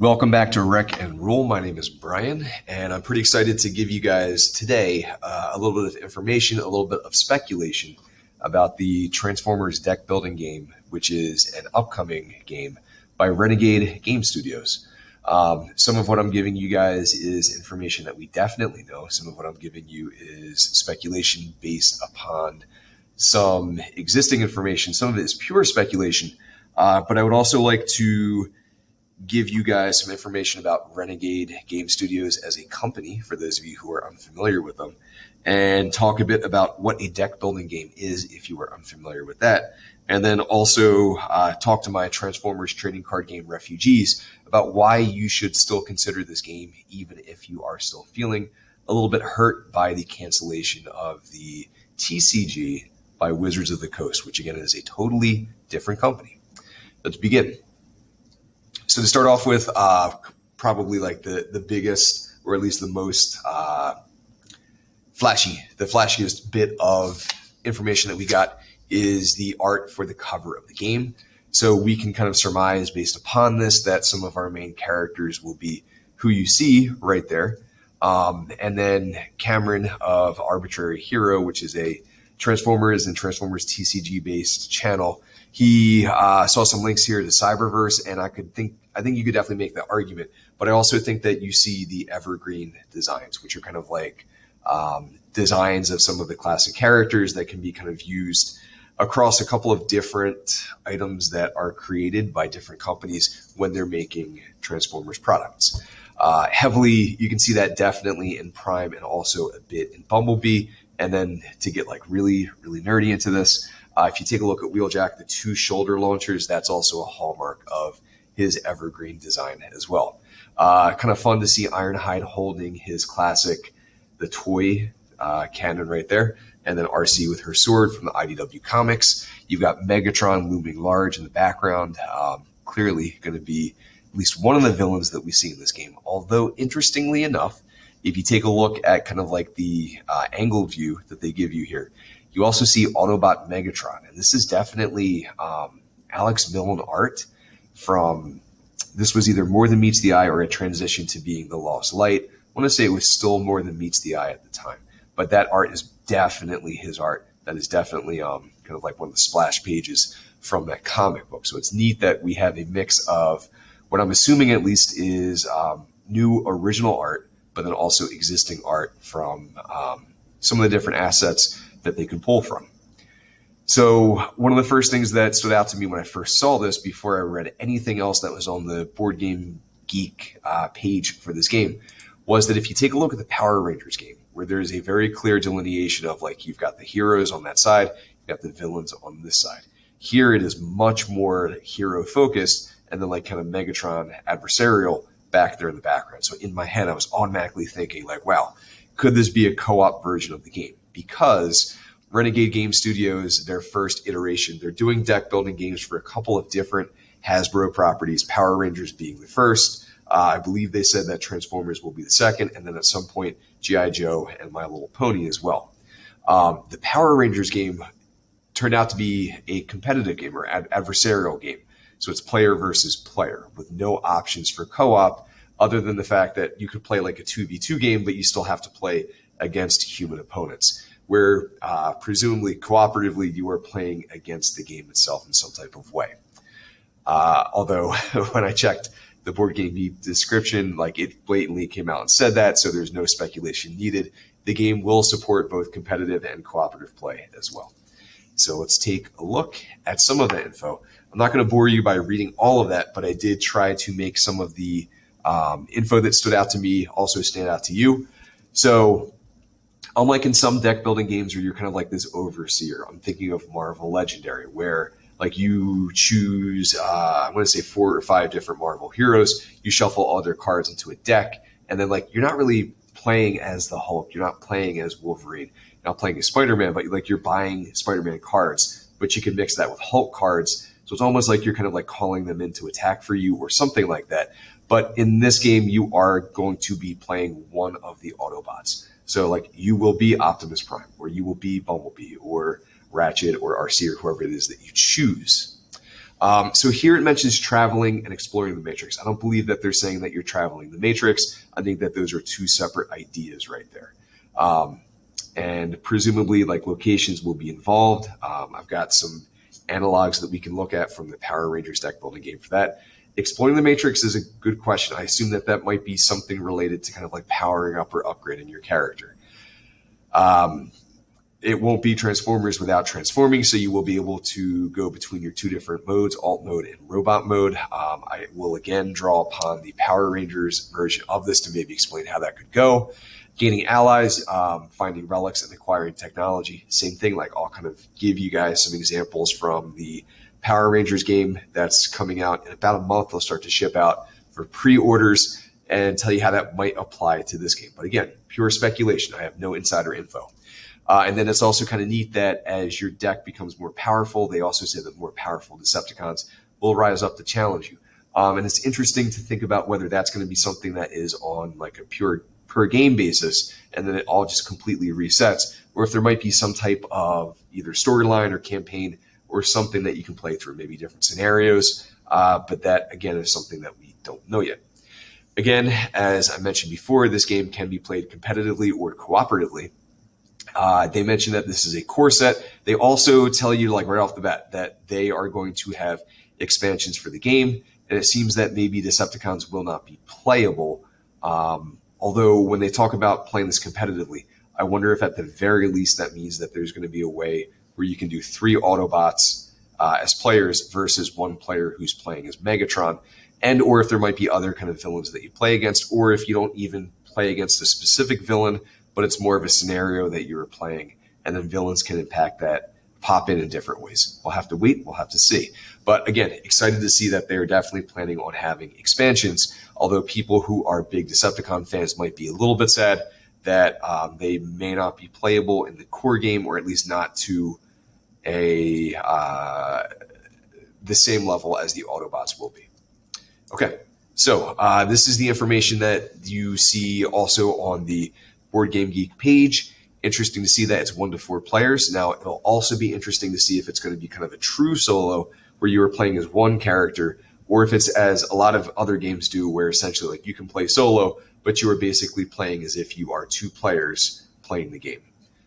Welcome back to Rec and Roll. My name is Brian, and I'm pretty excited to give you guys today a little bit of information, a little bit of speculation about the Transformers deck building game, which is an upcoming game by Renegade Game Studios. Some of what I'm giving you guys is information that we definitely know. Some of what I'm giving you is speculation based upon some existing information. Some of it is pure speculation, but I would also like to give you guys some information about Renegade Game Studios as a company, for those of you who are unfamiliar with them, and talk a bit about what a deck building game is if you are unfamiliar with that. And then also talk to my Transformers trading card game refugees about why you should still consider this game, even if you are still feeling a little bit hurt by the cancellation of the TCG by Wizards of the Coast, which again is a totally different company. Let's begin. So to start off with, probably like the biggest, or at least the most flashiest bit of information that we got is the art for the cover of the game. So we can kind of surmise based upon this that some of our main characters will be who you see right there. And then Cameron of Arbitrary Hero, which is a Transformers and Transformers TCG based channel. He saw some links here to Cyberverse, and I think you could definitely make that argument. But I also think that you see the evergreen designs, which are kind of like designs of some of the classic characters that can be kind of used across a couple of different items that are created by different companies when they're making Transformers products. Heavily, you can see that definitely in Prime and also a bit in Bumblebee. And then to get like really, really nerdy into this, if you take a look at Wheeljack, the two shoulder launchers, that's also a hallmark of his evergreen design as well. Kind of fun to see Ironhide holding his classic, the toy cannon right there, and then RC with her sword from the IDW comics. You've got Megatron looming large in the background, clearly going to be at least one of the villains that we see in this game. Although, interestingly enough, if you take a look at kind of like the angle view that they give you here, you also see Autobot Megatron. And this is definitely Alex Milne art from, this was either More Than Meets the Eye or a transition to being The Lost Light. I want to say it was still More Than Meets the Eye at the time. But that art is definitely his art. That is definitely kind of like one of the splash pages from that comic book. So it's neat that we have a mix of what I'm assuming at least is new original art, but then also existing art from some of the different assets that they can pull from. So one of the first things that stood out to me when I first saw this, before I read anything else that was on the Board Game Geek page for this game, was that if you take a look at the Power Rangers game, where there's a very clear delineation of like you've got the heroes on that side, you've got the villains on this side. Here it is much more hero focused, and then like kind of Megatron adversarial back there in the background. So in my head, I was automatically thinking like, wow, could this be a co-op version of the game? Because Renegade Game Studios, their first iteration, they're doing deck building games for a couple of different Hasbro properties, Power Rangers being the first. I believe they said that Transformers will be the second, and then at some point, G.I. Joe and My Little Pony as well. The Power Rangers game turned out to be a competitive game or adversarial game. So it's player versus player with no options for co-op other than the fact that you could play like a 2v2 game, but you still have to play against human opponents, where presumably cooperatively you are playing against the game itself in some type of way. Although when I checked the Board Game Geek description, like it blatantly came out and said that, so there's no speculation needed. The game will support both competitive and cooperative play as well. So let's take a look at some of that info. I'm not going to bore you by reading all of that, but I did try to make some of the info that stood out to me also stand out to you. So unlike in some deck building games where you're kind of like this overseer, I'm thinking of Marvel Legendary, where like you choose, I want to say 4 or 5 different Marvel heroes, you shuffle all their cards into a deck, and then like you're not really playing as the Hulk, you're not playing as Wolverine, you're not playing as Spider-Man, but like you're buying Spider-Man cards, but you can mix that with Hulk cards. So it's almost like you're kind of like calling them in to attack for you or something like that. But in this game, you are going to be playing one of the Autobots. So like you will be Optimus Prime, or you will be Bumblebee, or Ratchet, or RC, or whoever it is that you choose. So here it mentions traveling and exploring the Matrix. I don't believe that they're saying that you're traveling the Matrix. I think that those are two separate ideas right there. And presumably, like, locations will be involved. I've got some analogs that we can look at from the Power Rangers deck building game for that. Exploring the Matrix is a good question. I assume that that might be something related to kind of like powering up or upgrading your character. It won't be Transformers without transforming, so you will be able to go between your two different modes, alt mode and robot mode. I will again draw upon the Power Rangers version of this to maybe explain how that could go. Gaining allies, finding relics, and acquiring technology. Same thing, like I'll kind of give you guys some examples from the Power Rangers game that's coming out in about a month. They'll start to ship out for pre-orders and tell you how that might apply to this game. But again, pure speculation. I have no insider info. And then it's also kind of neat that as your deck becomes more powerful, they also say that more powerful Decepticons will rise up to challenge you. And it's interesting to think about whether that's going to be something that is on like a pure per game basis, and then it all just completely resets, or if there might be some type of either storyline or campaign or something that you can play through, maybe different scenarios. But that, again, is something that we don't know yet. Again, as I mentioned before, this game can be played competitively or cooperatively. They mentioned that this is a core set. They also tell you, like right off the bat, that they are going to have expansions for the game, and it seems that maybe Decepticons will not be playable. Although when they talk about playing this competitively, I wonder if at the very least that means that there's going to be a way where you can do 3 Autobots as players versus 1 player who's playing as Megatron, and or if there might be other kind of villains that you play against, or if you don't even play against a specific villain, but it's more of a scenario that you're playing, and then villains can impact that, pop in different ways. We'll have to wait. We'll have to see. But again, excited to see that they're definitely planning on having expansions, although people who are big Decepticon fans might be a little bit sad that they may not be playable in the core game, or at least not to the same level as the Autobots will be. Okay, so this is the information that you see also on the Board Game Geek page. Interesting to see that it's 1 to 4 players. Now, it'll also be interesting to see if it's going to be kind of a true solo where you are playing as 1 character, or if it's as a lot of other games do, where essentially like you can play solo, but you are basically playing as if you are 2 players playing the game,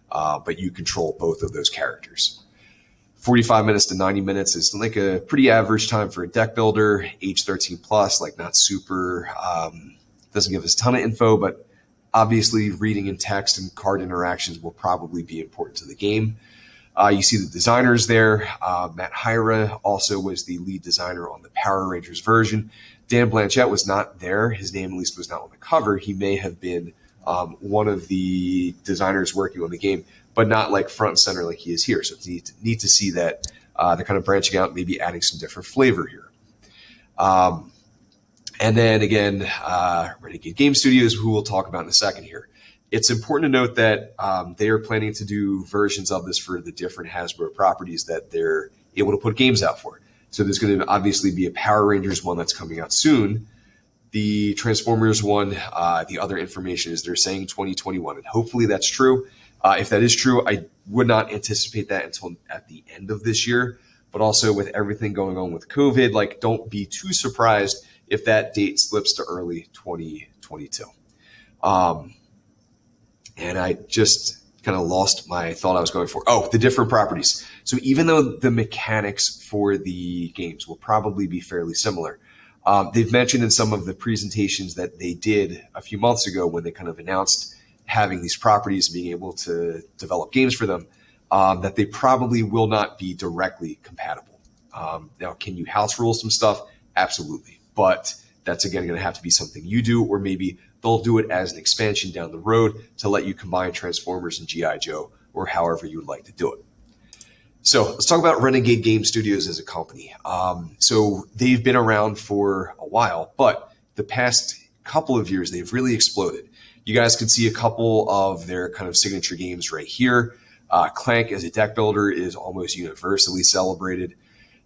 but you control both of those characters. 45 minutes to 90 minutes is like a pretty average time for a deck builder, age 13 plus, like not super, doesn't give us a ton of info, but obviously reading in text and card interactions will probably be important to the game. You see the designers there. Matt Hyra also was the lead designer on the Power Rangers version. Dan Blanchett was not there. His name at least was not on the cover. He may have been one of the designers working on the game, but not like front and center like he is here. So it's neat to see that they're kind of branching out, maybe adding some different flavor here. And then again, Renegade Game Studios, who we'll talk about in a second here. It's important to note that they are planning to do versions of this for the different Hasbro properties that they're able to put games out for. So there's going to obviously be a Power Rangers one that's coming out soon. The Transformers one, the other information is they're saying 2021, and hopefully that's true. If that is true, I would not anticipate that until at the end of this year. But also with everything going on with COVID, like don't be too surprised if that date slips to early 2022. And I just kind of lost my thought I was going for. Oh, the different properties. So even though the mechanics for the games will probably be fairly similar, they've mentioned in some of the presentations that they did a few months ago when they kind of announced having these properties and being able to develop games for them, that they probably will not be directly compatible. Now, can you house rule some stuff? Absolutely. But that's, again, going to have to be something you do, or maybe they'll do it as an expansion down the road to let you combine Transformers and G.I. Joe, or however you would like to do it. So let's talk about Renegade Game Studios as a company. So they've been around for a while, but the past couple of years, they've really exploded. You guys can see a couple of their kind of signature games right here. Clank as a deck builder is almost universally celebrated.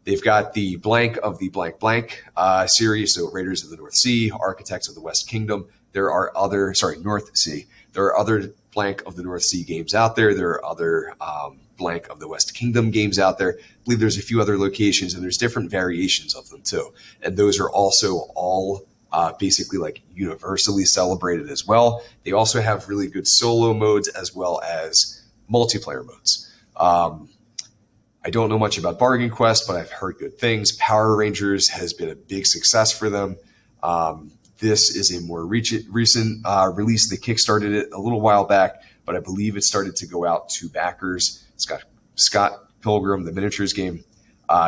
They've got the blank of the blank blank series, so Raiders of the North Sea, Architects of the West Kingdom. There are other, North Sea. There are other blank of the North Sea games out there. There are other blank of the West Kingdom games out there. I believe there's a few other locations, and there's different variations of them too. And those are also all basically like universally celebrated as well. They also have really good solo modes as well as multiplayer modes. I don't know much about Bargain Quest, but I've heard good things. Power Rangers has been a big success for them. This is a more recent release. They kickstarted it a little while back, but I believe it started to go out to backers. It's got Scott Pilgrim, the miniatures game.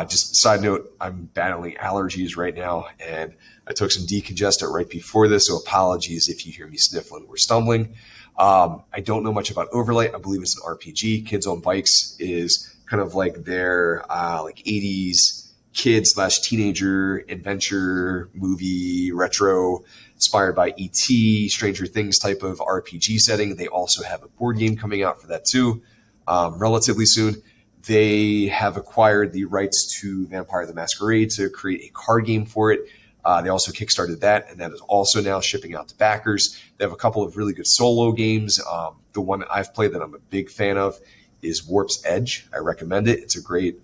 Just side note, I'm battling allergies right now, and I took some decongestant right before this, so apologies if you hear me sniffling or stumbling. I don't know much about Overlight. I believe it's an RPG. Kids on Bikes is kind of like their like 80s kid/teenager adventure movie, retro, inspired by E.T., Stranger Things type of RPG setting. They also have a board game coming out for that too, relatively soon. They have acquired the rights to Vampire the Masquerade to create a card game for it. They also kickstarted that, and that is also now shipping out to backers. They have a couple of really good solo games. The one I've played that I'm a big fan of is Warp's Edge. I recommend it. It's a great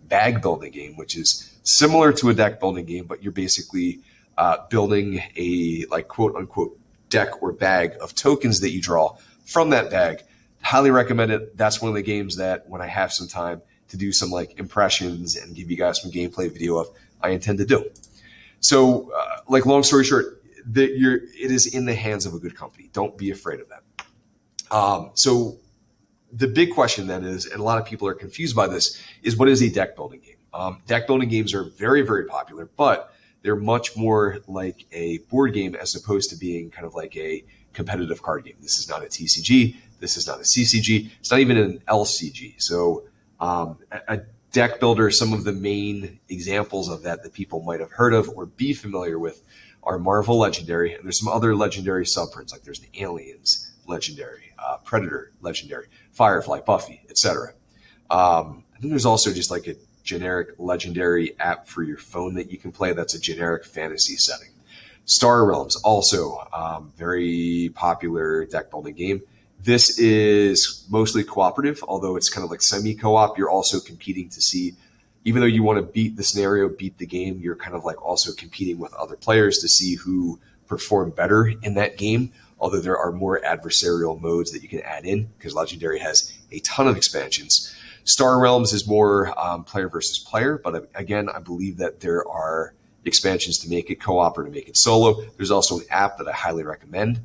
bag building game, which is similar to a deck building game, but you're basically building a like quote unquote deck or bag of tokens that you draw from that bag. Highly recommend it. That's one of the games that when I have some time to do some like impressions and give you guys some gameplay video of, I intend to do. So like long story short, it is in the hands of a good company. Don't be afraid of that. So the big question then is, and a lot of people are confused by this, is what is a deck building game? Deck building games are very, very popular, but they're much more like a board game as opposed to being kind of like a competitive card game. This is not a TCG. This is not a CCG. It's not even an LCG. So a deck builder, some of the main examples of that people might have heard of or be familiar with are Marvel Legendary, and there's some other legendary subprints, like there's the Aliens Legendary, Predator Legendary, Firefly, Buffy, etc. And then there's also just like a generic legendary app for your phone that you can play. That's a generic fantasy setting. Star Realms, also very popular deck building game. This is mostly cooperative, although it's kind of like semi-co-op. You're also competing to see, even though you want to beat the scenario, beat the game, you're kind of like also competing with other players to see who perform better in that game. Although there are more adversarial modes that you can add in because Legendary has a ton of expansions. Star Realms is more player versus player, but again, I believe that there are expansions to make it co-op or to make it solo. There's also an app that I highly recommend.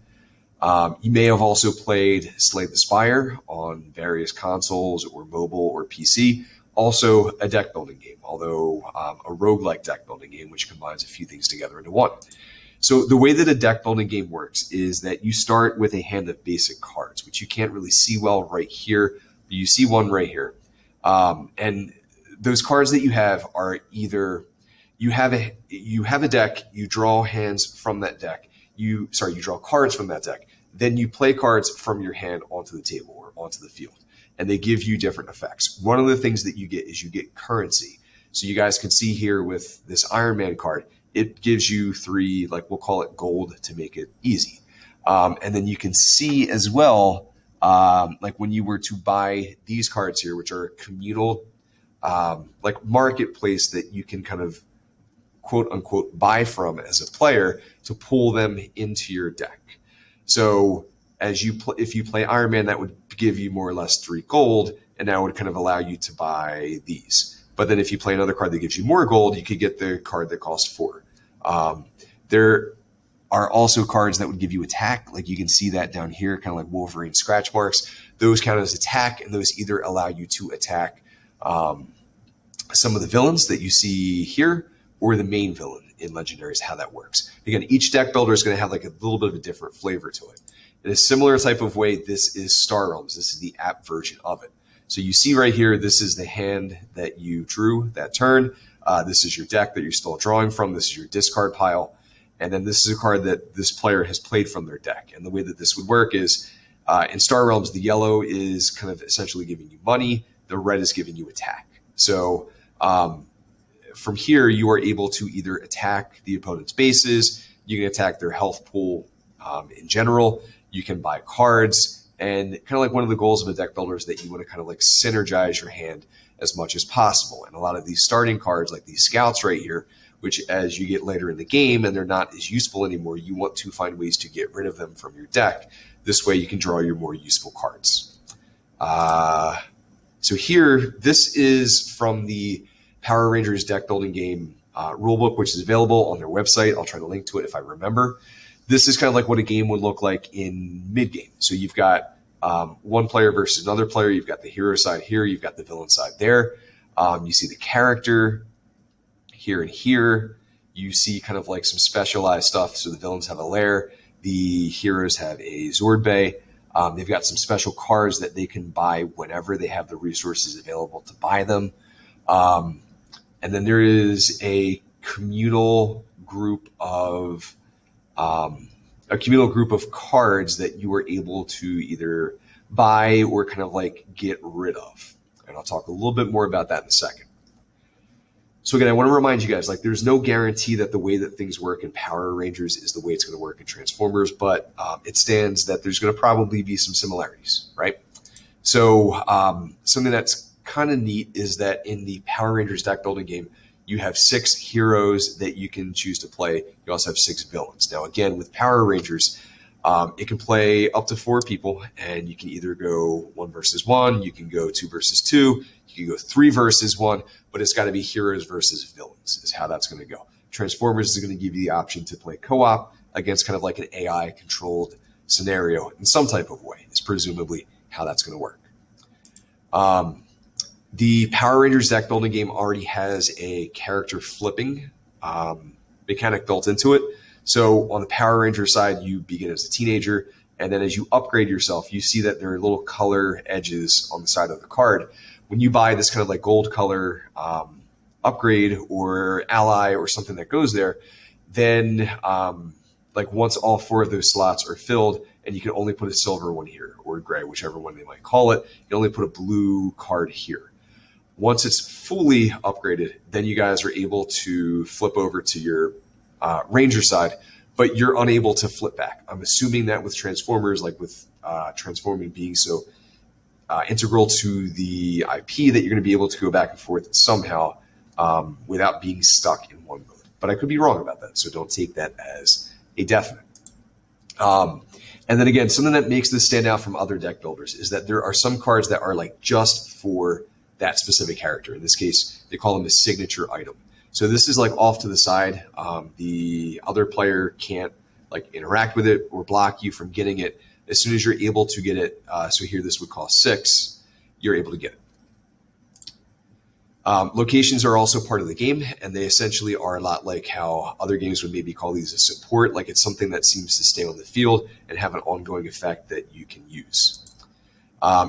You may have also played Slay the Spire on various consoles or mobile or PC. Also a deck building game, although a roguelike deck building game, which combines a few things together into one. So the way that a deck building game works is that you start with a hand of basic cards, which you can't really see well right here, but you see one right here. And those cards that you have are either you have a deck, you draw hands from that deck, you draw cards from that deck, then you play cards from your hand onto the table or onto the field, and they give you different effects. One of the things that you get is you get currency. So you guys can see here with this Iron Man card, it gives you 3, like we'll call it gold to make it easy. And then you can see as well, like when you were to buy these cards here, which are a communal, like marketplace that you can kind of quote unquote buy from as a player to pull them into your deck. So as if you play Iron Man, that would give you more or less 3 gold, and that would kind of allow you to buy these. But then if you play another card that gives you more gold, you could get the card that costs 4. There are also cards that would give you attack. Like you can see that down here, kind of like Wolverine scratch marks. Those count as attack, and those either allow you to attack some of the villains that you see here or the main villain in Legendary is how that works. Again, each deck builder is going to have like a little bit of a different flavor to it. In a similar type of way, this is Star Realms. This is the app version of it. So you see right here, this is the hand that you drew that turn. This is your deck that you're still drawing from. This is your discard pile. And then this is a card that this player has played from their deck. And the way that this would work is in Star Realms, the yellow is kind of essentially giving you money. The red is giving you attack. So from here, you are able to either attack the opponent's bases. You can attack their health pool in general. You can buy cards. And kind of like one of the goals of a deck builder is that you want to kind of like synergize your hand as much as possible. And a lot of these starting cards, like these scouts right here, which as you get later in the game and they're not as useful anymore, you want to find ways to get rid of them from your deck. This way you can draw your more useful cards. So here, this is from the Power Rangers deck building game rulebook, which is available on their website. I'll try to link to it if I remember. This is kind of like what a game would look like in mid-game. So you've got one player versus another player. You've got the hero side here. You've got the villain side there. You see the character here and here. You see kind of like some specialized stuff. So the villains have a lair. The heroes have a Zord Bay. They've got some special cards that they can buy whenever they have the resources available to buy them. And then there is a communal group of cards that you are able to either buy or kind of like get rid of. And I'll talk a little bit more about that in a second. So again, I want to remind you guys, like there's no guarantee that the way that things work in Power Rangers is the way it's going to work in Transformers, but it stands that there's going to probably be some similarities, right? So something that's kind of neat is that in the Power Rangers deck building game, you have 6 heroes that you can choose to play. You also have 6 villains. Now, again, with Power Rangers, it can play up to 4 people, and you can either go 1 versus 1, you can go 2 versus 2, you can go 3 versus 1, but it's got to be heroes versus villains is how that's going to go. Transformers is going to give you the option to play co-op against kind of like an AI-controlled scenario in some type of way. Is presumably how that's going to work. The Power Rangers deck building game already has a character flipping mechanic built into it. So on the Power Ranger side, you begin as a teenager, and then as you upgrade yourself, you see that there are little color edges on the side of the card. When you buy this kind of like gold color upgrade or ally or something that goes there, then like once all 4 of those slots are filled, and you can only put a silver one here or gray, whichever one they might call it, you can only put a blue card here. Once it's fully upgraded, then you guys are able to flip over to your Ranger side, but you're unable to flip back. I'm assuming that with Transformers, like with transforming being so integral to the IP, that you're going to be able to go back and forth somehow without being stuck in one mode. But I could be wrong about that, so don't take that as a definite. And then again, something that makes this stand out from other deck builders is that there are some cards that are like just for that specific character. In this case, they call them a signature item. So this is like off to the side. The other player can't like interact with it or block you from getting it. As soon as you're able to get it, so here this would cost 6, you're able to get it. Locations are also part of the game, and they essentially are a lot like how other games would maybe call these a support, like it's something that seems to stay on the field and have an ongoing effect that you can use.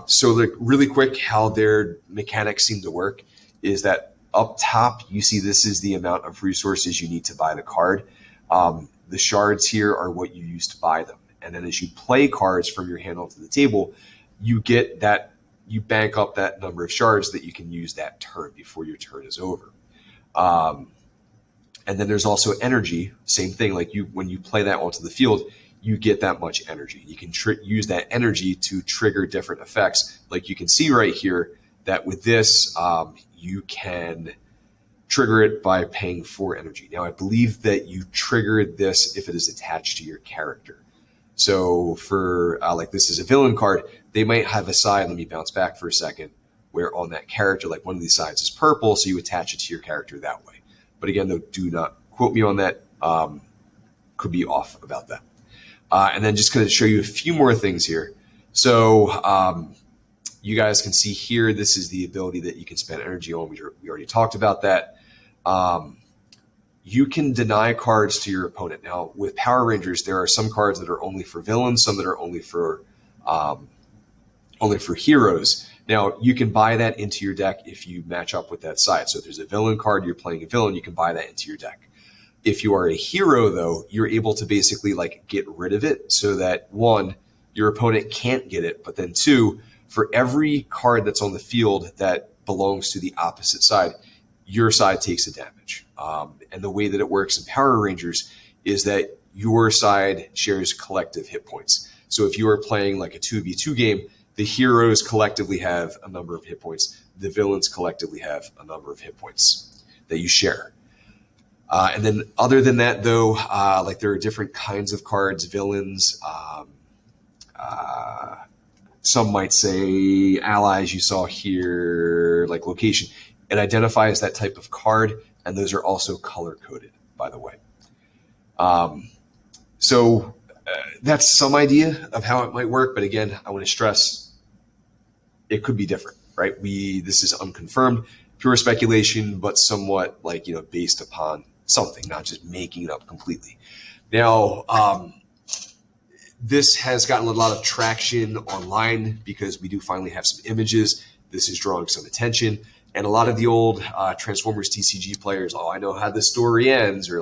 So like really quick, how their mechanics seem to work is that up top, you see this is the amount of resources you need to buy the card. The shards here are what you use to buy them. And then as you play cards from your hand onto the table, you get that, you bank up that number of shards that you can use that turn before your turn is over. And then there's also energy, same thing, like when you play that onto the field, you get that much energy. You can use that energy to trigger different effects. Like you can see right here that with this, you can trigger it by paying 4 energy. Now, I believe that you trigger this if it is attached to your character. So for like this is a villain card, they might have a side, let me bounce back for a second, where on that character, like one of these sides is purple, so you attach it to your character that way. But again, though, do not quote me on that. Could be off about that. And then just going to show you a few more things here. So you guys can see here, this is the ability that you can spend energy on. We already talked about that. You can deny cards to your opponent. Now, with Power Rangers, there are some cards that are only for villains, some that are only for heroes. Now, you can buy that into your deck if you match up with that side. So if there's a villain card, you're playing a villain, you can buy that into your deck. If you are a hero, though, you're able to basically like get rid of it so that 1, your opponent can't get it, but then 2, for every card that's on the field that belongs to the opposite side, your side takes the damage. And the way that it works in Power Rangers is that your side shares collective hit points. So if you are playing like a 2v2 game, the heroes collectively have a number of hit points. The villains collectively have a number of hit points that you share. And then other than that, though, like there are different kinds of cards, villains. Some might say allies you saw here, like location. It identifies that type of card, and those are also color-coded, by the way. So that's some idea of how it might work. But again, I want to stress it could be different, right? This is unconfirmed, pure speculation, but somewhat like, based upon something, not just making it up completely. Now, this has gotten a lot of traction online because we do finally have some images. This is drawing some attention. And a lot of the old Transformers TCG players, I know how the story ends, or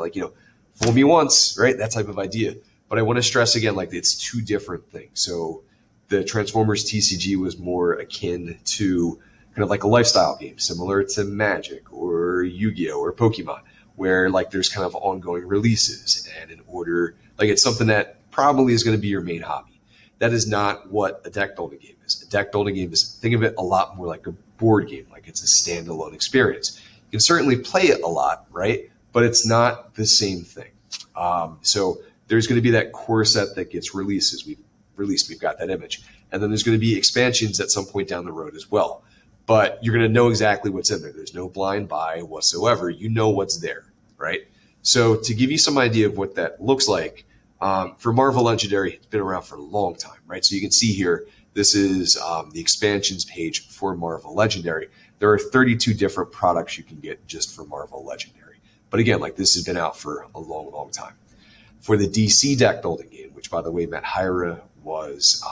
fool me once, right? That type of idea. But I want to stress again, like it's two different things. So the Transformers TCG was more akin to kind of like a lifestyle game, similar to Magic or Yu-Gi-Oh! Or Pokemon, where like there's kind of ongoing releases and in order, like it's something that probably is going to be your main hobby. That is not what a deck building game is. A deck building game is, think of it a lot more like a board game, like it's a standalone experience. You can certainly play it a lot, right? But it's not the same thing. So there's going to be that core set that gets released. We've got that image. And then there's going to be expansions at some point down the road as well. But you're going to know exactly what's in there. There's no blind buy whatsoever. You know what's there, right? So to give you some idea of what that looks like, for Marvel Legendary, it's been around for a long time, right? So you can see here, this is the expansions page for Marvel Legendary. There are 32 different products you can get just for Marvel Legendary. But again, like this has been out for a long, long time. For the DC deck building game, which by the way, Matt Hyra was,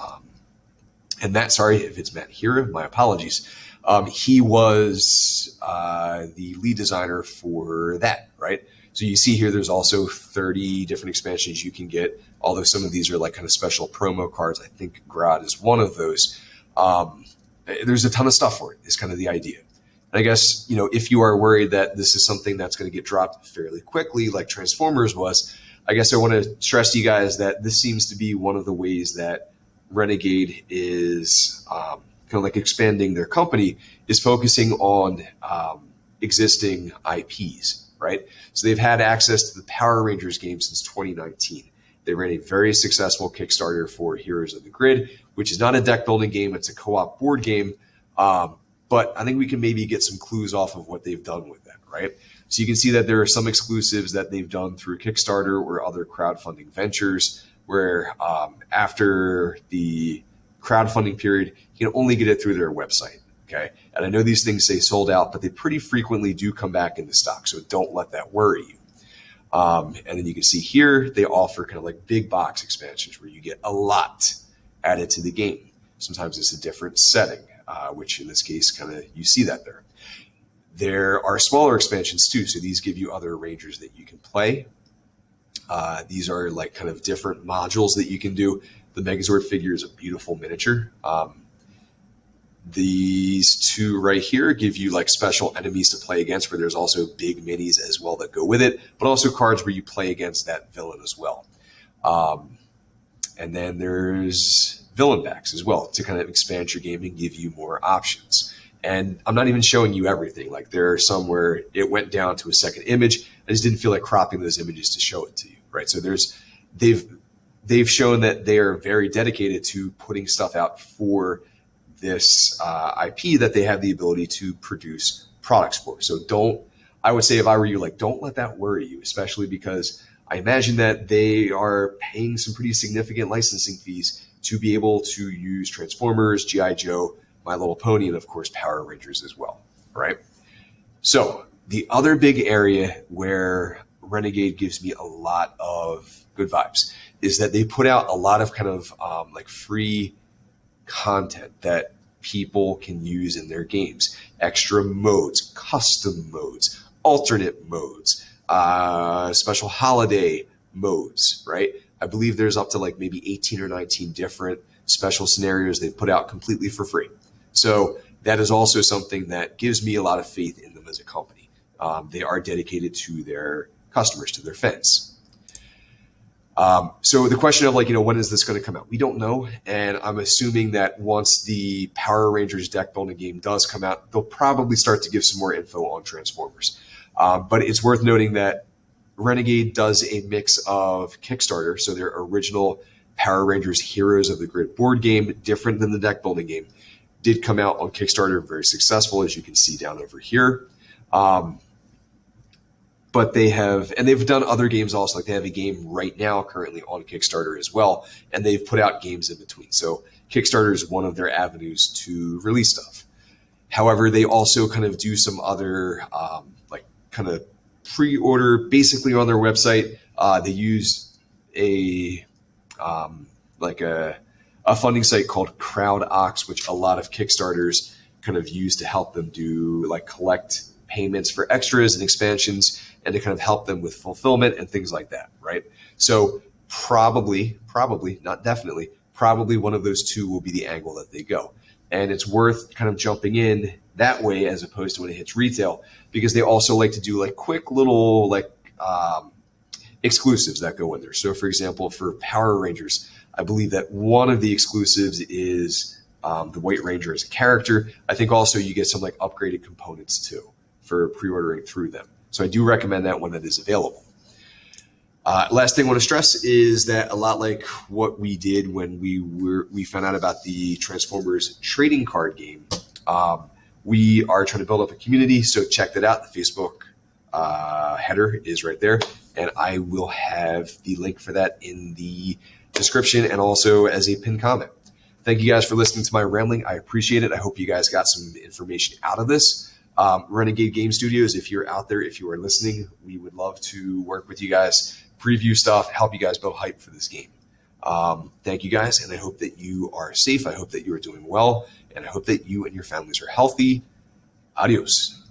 sorry if it's Matt Hyra, my apologies. He was the lead designer for that, right? So you see here, there's also 30 different expansions you can get, although some of these are like kind of special promo cards. I think Grad is one of those. There's a ton of stuff for it, is kind of the idea. And I guess, if you are worried that this is something that's going to get dropped fairly quickly, like Transformers was, I guess I want to stress to you guys that this seems to be one of the ways that Renegade is kind of like expanding their company, is focusing on existing IPs. Right? So they've had access to the Power Rangers game since 2019. They ran a very successful Kickstarter for Heroes of the Grid, which is not a deck building game. It's a co-op board game. But I think we can maybe get some clues off of what they've done with that, right? So you can see that there are some exclusives that they've done through Kickstarter or other crowdfunding ventures where after the crowdfunding period, you can only get it through their website. Okay. And I know these things say sold out, but they pretty frequently do come back into stock. So don't let that worry you. And then you can see here, they offer kind of like big box expansions where you get a lot added to the game. Sometimes it's a different setting, which in this case, kind of, you see that there. There are smaller expansions too. So these give you other Rangers that you can play. These are like kind of different modules that you can do. The Megazord figure is a beautiful miniature. These two right here give you like special enemies to play against, where there's also big minis as well that go with it, but also cards where you play against that villain as well. And then there's villain packs as well to kind of expand your game and give you more options. And I'm not even showing you everything. Like there are some where it went down to a second image. I just didn't feel like cropping those images to show it to you, right? So they've shown that they are very dedicated to putting stuff out for this IP that they have the ability to produce products for. So I would say if I were you, like don't let that worry you, especially because I imagine that they are paying some pretty significant licensing fees to be able to use Transformers, G.I. Joe, My Little Pony, and of course Power Rangers as well, right? So the other big area where Renegade gives me a lot of good vibes is that they put out a lot of kind of like free content that people can use in their games. Extra modes, custom modes, alternate modes, special holiday modes, right? I believe there's up to like maybe 18 or 19 different special scenarios they've put out completely for free. So that is also something that gives me a lot of faith in them as a company. They are dedicated to their customers, to their fans. So the question of when is this going to come out? We don't know. And I'm assuming that once the Power Rangers deck building game does come out, they'll probably start to give some more info on Transformers. But it's worth noting that Renegade does a mix of Kickstarter. So their original Power Rangers Heroes of the Grid board game, different than the deck building game, did come out on Kickstarter, very successful, as you can see down over here. But they've done other games also. Like they have a game right now currently on Kickstarter as well, and they've put out games in between. So Kickstarter is one of their avenues to release stuff. However, they also kind of do some other kind of pre-order basically on their website. They use a funding site called CrowdOx, which a lot of Kickstarters kind of use to help them do collect payments for extras and expansions and to kind of help them with fulfillment and things like that, right? So probably, not definitely, probably one of those two will be the angle that they go. And it's worth kind of jumping in that way as opposed to when it hits retail, because they also like to do quick little exclusives that go in there. So for example, for Power Rangers, I believe that one of the exclusives is the White Ranger as a character. I think also you get some upgraded components too for pre-ordering through them. So I do recommend that when that is available. Last thing I want to stress is that a lot like what we did when we found out about the Transformers trading card game, we are trying to build up a community. So check that out. The Facebook header is right there, and I will have the link for that in the description and also as a pinned comment. Thank you guys for listening to my rambling. I appreciate it. I hope you guys got some information out of this. Renegade Game Studios, if you're out there, if you are listening, we would love to work with you guys, preview stuff, help you guys build hype for this game. Thank you guys, and I hope that you are safe. I hope that you are doing well, and I hope that you and your families are healthy. Adios.